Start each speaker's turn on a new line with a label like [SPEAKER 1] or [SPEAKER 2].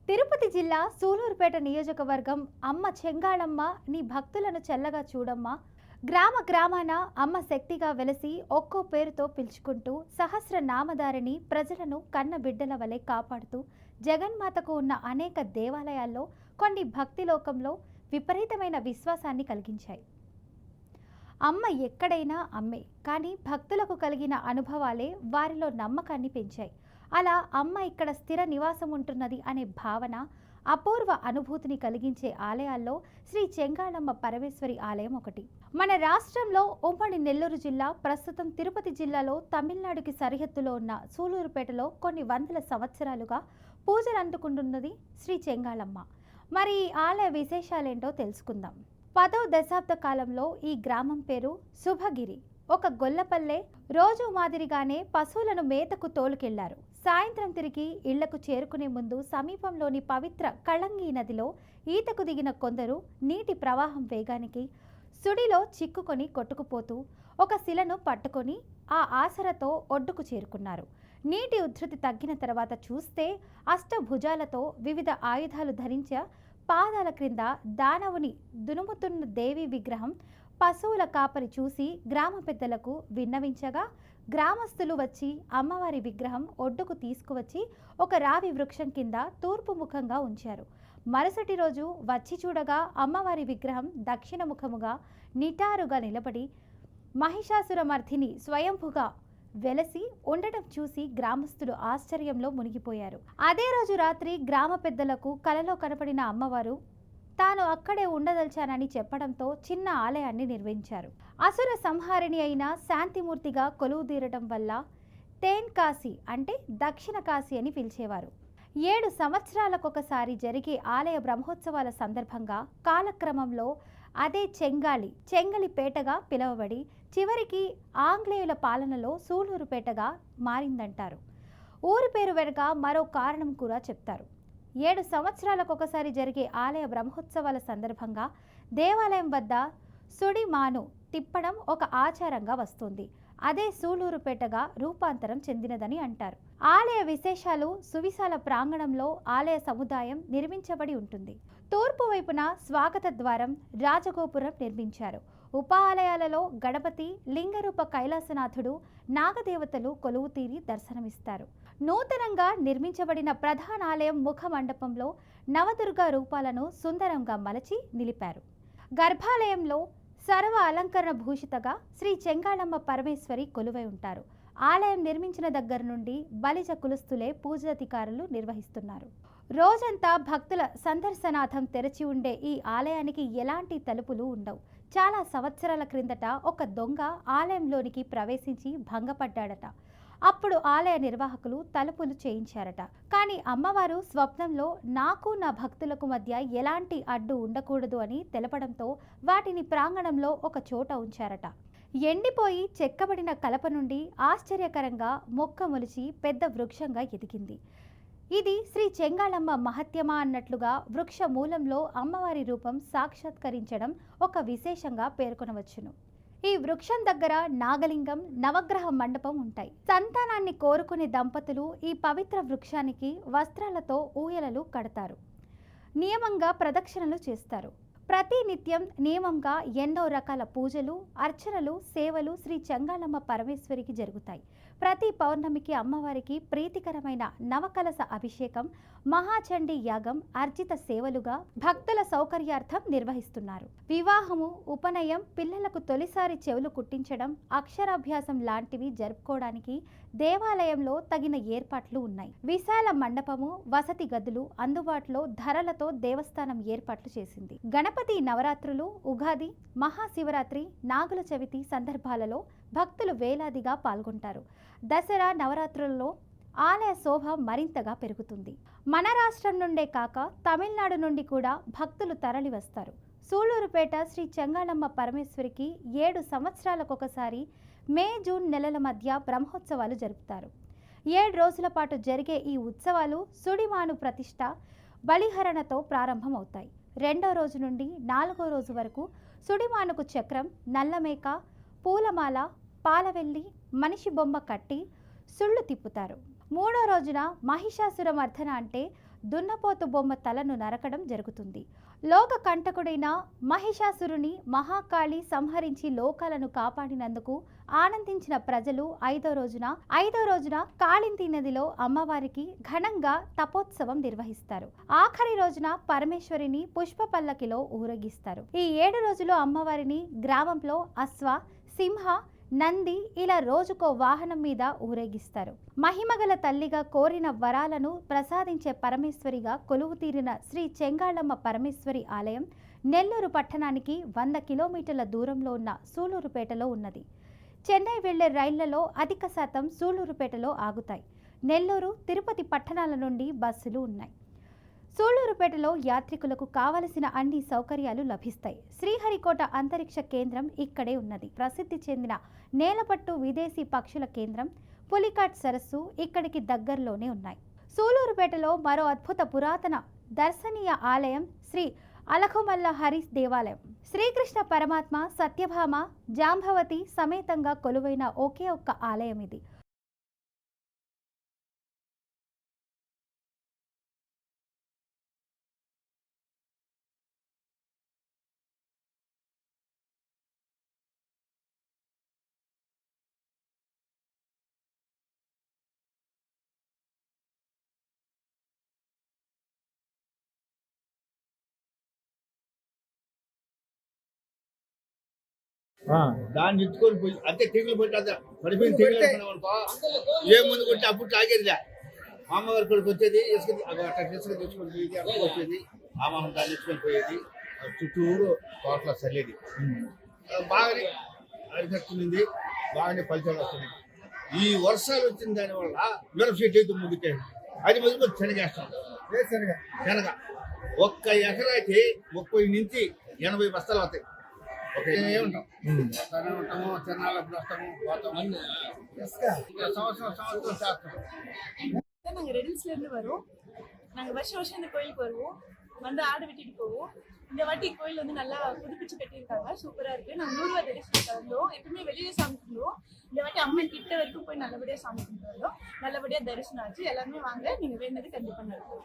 [SPEAKER 1] తిరుపతి జిల్లా సూలూరుపేట నియోజకవర్గం అమ్మ చెంగాళమ్మ నీ భక్తులను చల్లగా చూడమ్మ గ్రామ గ్రామాన అమ్మ శక్తిగా వెలసి ఒక్కో పేరుతో పిలుచుకుంటూ సహస్ర నామధారిని ప్రజలను కన్న బిడ్డల వలె కాపాడుతూ జగన్మాతకు ఉన్న అనేక దేవాలయాల్లో కొన్ని భక్తి లోకంలో విపరీతమైన విశ్వాసాన్ని కలిగించాయి. అమ్మ ఎక్కడైనా అమ్మే, కానీ భక్తులకు కలిగిన అనుభవాలే వారిలో నమ్మకాన్ని పెంచాయి. అలా అమ్మ ఇక్కడ స్థిర నివాసం ఉంటున్నది అనే భావన, అపూర్వ అనుభూతిని కలిగించే ఆలయాల్లో శ్రీ చెంగాళమ్మ పరమేశ్వరి ఆలయం ఒకటి. మన రాష్ట్రంలో ఉమ్మడి నెల్లూరు జిల్లా, ప్రస్తుతం తిరుపతి జిల్లాలో తమిళనాడుకి సరిహద్దులో ఉన్న సూలూరుపేటలో కొన్ని వందల సంవత్సరాలుగా పూజలు అందుకుంటున్నది శ్రీ చెంగాళమ్మ. మరి ఈ ఆలయ విశేషాలేంటో తెలుసుకుందాం. 10వ దశాబ్ద కాలంలో ఈ గ్రామం పేరు శుభగిరి. ఒక గొల్లపల్లె. రోజు మాదిరిగానే పశువులను మేతకు తోలుకెళ్లారు. సాయంత్రం తిరిగి ఇళ్లకు చేరుకునే ముందు సమీపంలోని పవిత్ర కళంగి నదిలో ఈతకు దిగిన కొందరు నీటి ప్రవాహం వేగానికి సుడిలో చిక్కుకొని కొట్టుకుపోతూ ఒక శిలను పట్టుకొని ఆ ఆసరతో ఒడ్డుకు చేరుకున్నారు. నీటి ఉధృతి తగ్గిన తర్వాత చూస్తే అష్టభుజాలతో వివిధ ఆయుధాలు ధరించ పాదాల క్రింద దానవుని దునుముతున్న దేవి విగ్రహం పశువుల కాపరి చూసి గ్రామ పెద్దలకు విన్నవించగా గ్రామస్తులు వచ్చి అమ్మవారి విగ్రహం ఒడ్డుకు తీసుకువచ్చి ఒక రావి వృక్షం కింద తూర్పు ముఖంగా ఉంచారు. మరుసటి రోజు వచ్చి చూడగా అమ్మవారి విగ్రహం దక్షిణ ముఖముగా నిటారుగా నిలబడి మహిషాసురమర్ధిని స్వయంభుగా వెలసి ఉండటం చూసి గ్రామస్తులు ఆశ్చర్యంలో మునిగిపోయారు. అదే రోజు రాత్రి గ్రామ పెద్దలకు కలలో కనపడిన అమ్మవారు తాను అక్కడే ఉండదలిచానని చెప్పడంతో చిన్న ఆలయాన్ని నిర్మించారు. అసుర సంహారిణి అయిన శాంతిమూర్తిగా కొలువుదీరటం వల్ల తేన్కాశి అంటే దక్షిణ కాశీ అని పిలిచేవారు. 7 సంవత్సరాలకొకసారి జరిగే ఆలయ బ్రహ్మోత్సవాల సందర్భంగా కాలక్రమంలో అదే చెంగళిపేటగా పిలువబడి చివరికి ఆంగ్లేయుల పాలనలో సూలూరుపేటగా మారిందంటారు. ఊరి పేరు వెనుక మరో కారణం కూడా చెప్తారు. 7 సంవత్సరాలకొకసారి జరిగే ఆలయ బ్రహ్మోత్సవాల సందర్భంగా దేవాలయం వద్ద సుడిమాను తిప్పడం ఒక ఆచారంగా వస్తుంది. అదే సూలూరుపేటగా రూపాంతరం చెందినదని అంటారు. ఆలయ విశేషాలు: సువిశాల ప్రాంగణంలో ఆలయ సముదాయం నిర్మించబడి ఉంటుంది. తూర్పు వైపున స్వాగత ద్వారం, రాజగోపురం నిర్మించారు. ఉప ఆలయాలలో గణపతి, లింగరూప కైలాసనాథుడు, నాగదేవతలు కొలువుతీరి దర్శనమిస్తారు. నూతనంగా నిర్మించబడిన ప్రధాన ఆలయం ముఖ మండపంలో నవదుర్గా రూపాలను సుందరంగా మలచి నిలిపారు. గర్భాలయంలో సర్వ అలంకరణ భూషితగా శ్రీ చెంగాళమ్మ పరమేశ్వరి కొలువై ఉంటారు. ఆలయం నిర్మించిన దగ్గర నుండి బలిజ కులస్తులే పూజాధికారులు నిర్వహిస్తున్నారు. రోజంతా భక్తుల సందర్శనార్థం తెరచి ఉండే ఈ ఆలయానికి ఎలాంటి తలుపులు ఉండవు. చాలా సంవత్సరాల క్రిందట ఒక దొంగ ఆలయంలోనికి ప్రవేశించి భంగపడ్డాడట. అప్పుడు ఆలయ నిర్వాహకులు తలుపులు చేయించారట. కానీ అమ్మవారు స్వప్నంలో నాకు నా భక్తులకు మధ్య ఎలాంటి అడ్డు ఉండకూడదు అని తెలపడంతో వాటిని ప్రాంగణంలో ఒక చోట ఉంచారట. ఎండిపోయి చెక్కబడిన కలప నుండి ఆశ్చర్యకరంగా మొక్క మొలిచి పెద్ద వృక్షంగా ఎదిగింది. ఇది శ్రీ చెంగాళమ్మ మహత్యమా అన్నట్లుగా వృక్ష మూలంలో అమ్మవారి రూపం సాక్షాత్కరించడం ఒక విశేషంగా పేర్కొనవచ్చును. ఈ వృక్షం దగ్గర నాగలింగం, నవగ్రహ మండపం ఉంటాయి. సంతానాన్ని కోరుకునే దంపతులు ఈ పవిత్ర వృక్షానికి వస్త్రాలతో ఊయలలు కడతారు. నియమంగా ప్రదక్షిణలు చేస్తారు. ప్రతి నిత్యం నియమంగా ఎన్నో రకాల పూజలు, అర్చనలు, సేవలు శ్రీ చెంగాళమ్మ పరమేశ్వరికి జరుగుతాయి. ప్రతి పౌర్ణమికి అమ్మవారికి ప్రీతికరమైన నవకలశ అభిషేకం, మహాచండీ యాగం, అర్జిత సేవలుగా భక్తుల సౌకర్యార్థం నిర్వహిస్తున్నారు. వివాహము, ఉపనయం, పిల్లలకు తొలిసారి చెవులు కుట్టించడం, అక్షరాభ్యాసం లాంటివి జరుపుకోవడానికి దేవాలయంలో తగిన ఏర్పాట్లు ఉన్నాయి. విశాల మండపము, వసతి గదులు అందుబాటులో ధరలతో దేవస్థానం ఏర్పాట్లు చేసింది. గణపతి నవరాత్రులు, ఉగాది, మహాశివరాత్రి, నాగుల చవితి సందర్భాలలో భక్తులు వేలాదిగా పాల్గొంటారు. దసరా నవరాత్రులలో ఆలయ శోభ మరింతగా పెరుగుతుంది. మన రాష్ట్రం నుండే కాక తమిళనాడు నుండి కూడా భక్తులు తరలి వస్తారు. సూలూరుపేట శ్రీ చెంగాళమ్మ పరమేశ్వరికి 7 సంవత్సరాలకొకసారి మే, జూన్ నెలల మధ్య బ్రహ్మోత్సవాలు జరుపుతారు. 7 రోజుల పాటు జరిగే ఈ ఉత్సవాలు సుడిమాను ప్రతిష్ట, బలిహరణతో ప్రారంభమవుతాయి. 2వ రోజు నుండి 4వ రోజు వరకు సుడిమానుకు చక్రం, నల్లమేక, పూలమాల, పాలవెల్లి, మనిషి బొమ్మ కట్టి సుళ్ళు తిప్పుతారు. 3వ రోజున మహిషాసురమర్ధన అంటే దున్నపోతు బొమ్మ తలను నరకడం జరుగుతుంది. లోక కంటకుడైన మహిషాసురుని మహాకాళి సంహరించి లోకాలను కాపాడినందుకు ఆనందించిన ప్రజలు ఐదో రోజున కాళింది నదిలో అమ్మవారికి ఘనంగా తపోత్సవం నిర్వహిస్తారు. ఆఖరి రోజున పరమేశ్వరిని పుష్ప పల్లకిలో ఊరేగిస్తారు. ఈ 7 రోజులు అమ్మవారిని గ్రామంలో అశ్వ, సింహ, నంది ఇలా రోజుకో వాహనం మీద ఊరేగిస్తారు. మహిమగల తల్లిగా కోరిన వరాలను ప్రసాదించే పరమేశ్వరిగా కొలువు తీరిన శ్రీ చెంగాళమ్మ పరమేశ్వరి ఆలయం నెల్లూరు పట్టణానికి 100 కిలోమీటర్ల దూరంలో ఉన్న సూలూరుపేటలో ఉన్నది. చెన్నై వెళ్లే రైళ్లలో అధిక శాతం సూలూరుపేటలో ఆగుతాయి. నెల్లూరు, తిరుపతి పట్టణాల నుండి బస్సులు ఉన్నాయి. సూళ్లూరుపేటలో యాత్రికులకు కావలసిన అన్ని సౌకర్యాలు లభిస్తాయి. శ్రీహరికోట అంతరిక్ష కేంద్రం ఇక్కడే ఉన్నది. ప్రసిద్ధి చెందిన నేలపట్టు విదేశీ పక్షుల కేంద్రం, పులికాట్ సరస్సు ఇక్కడికి దగ్గరలోనే ఉన్నాయి. సూళ్లూరుపేటలో మరో అద్భుత పురాతన దర్శనీయ ఆలయం శ్రీ అలఖుమల్ల హరీస్ దేవాలయం. శ్రీకృష్ణ పరమాత్మ, సత్యభామ, జాంబవతి సమేతంగా కొలువైన ఒకే ఒక్క ఆలయం ఇది.
[SPEAKER 2] దాన్ని ఎత్తుకొని పోయి అంతే తీగలు పెట్టి పడిపోయిన తీగలు అనుకో ఏ ముందు కొట్టి అప్పుడు తాగేదిలే. మామగారి కొడుకు వచ్చేది ఇసుక ఇసుక తెచ్చుకొని పోయేది, అక్కడ వచ్చేది ఆ మామ దాన్ని తెచ్చుకొని పోయేది, చుట్టూరు తోటలో చల్లేది. బాగానే అరికట్టుకుంది, బాగానే ఫలితాలు వస్తుంది. ఈ వర్షాలు వచ్చిన దానివల్ల మిరప చెట్టు అయితే ముగ్గుతాయి. అది ముందు శనగేస్తాం. శనగ ఒక్క ఎకరాకి 30 నుంచి 80 బస్తాలు అవుతాయి. ఉంటాము తిరణాలు అప్పుడు వస్తాము పోతాము. సంవత్సరం చేస్తాం.
[SPEAKER 3] நாங்கள் ரெடில்ஸ்லேருந்து வரோம். நாங்கள் வருஷம் இந்த கோயிலுக்கு வருவோம். வந்து ஆடு வெட்டிட்டு போவோம். இந்த வாட்டி கோயில் வந்து நல்லா புதுப்பிச்சு கட்டியிருக்காங்க, சூப்பராக இருக்குது. நாங்கள் 100 ரூபா தரிசனம் வந்தோம். எப்பவுமே வெளியே சாமி கும்பிடுவோம். இந்த வாட்டி அம்மன் கிட்ட வரைக்கும் போய் நல்லபடியாக சாமி கும்பிட்டு வந்தோம். நல்லபடியாக தரிசனம் ஆச்சு. எல்லாருமே வாங்க, நீங்கள் வேணுனது கண்டிப்பாக நடக்கும்.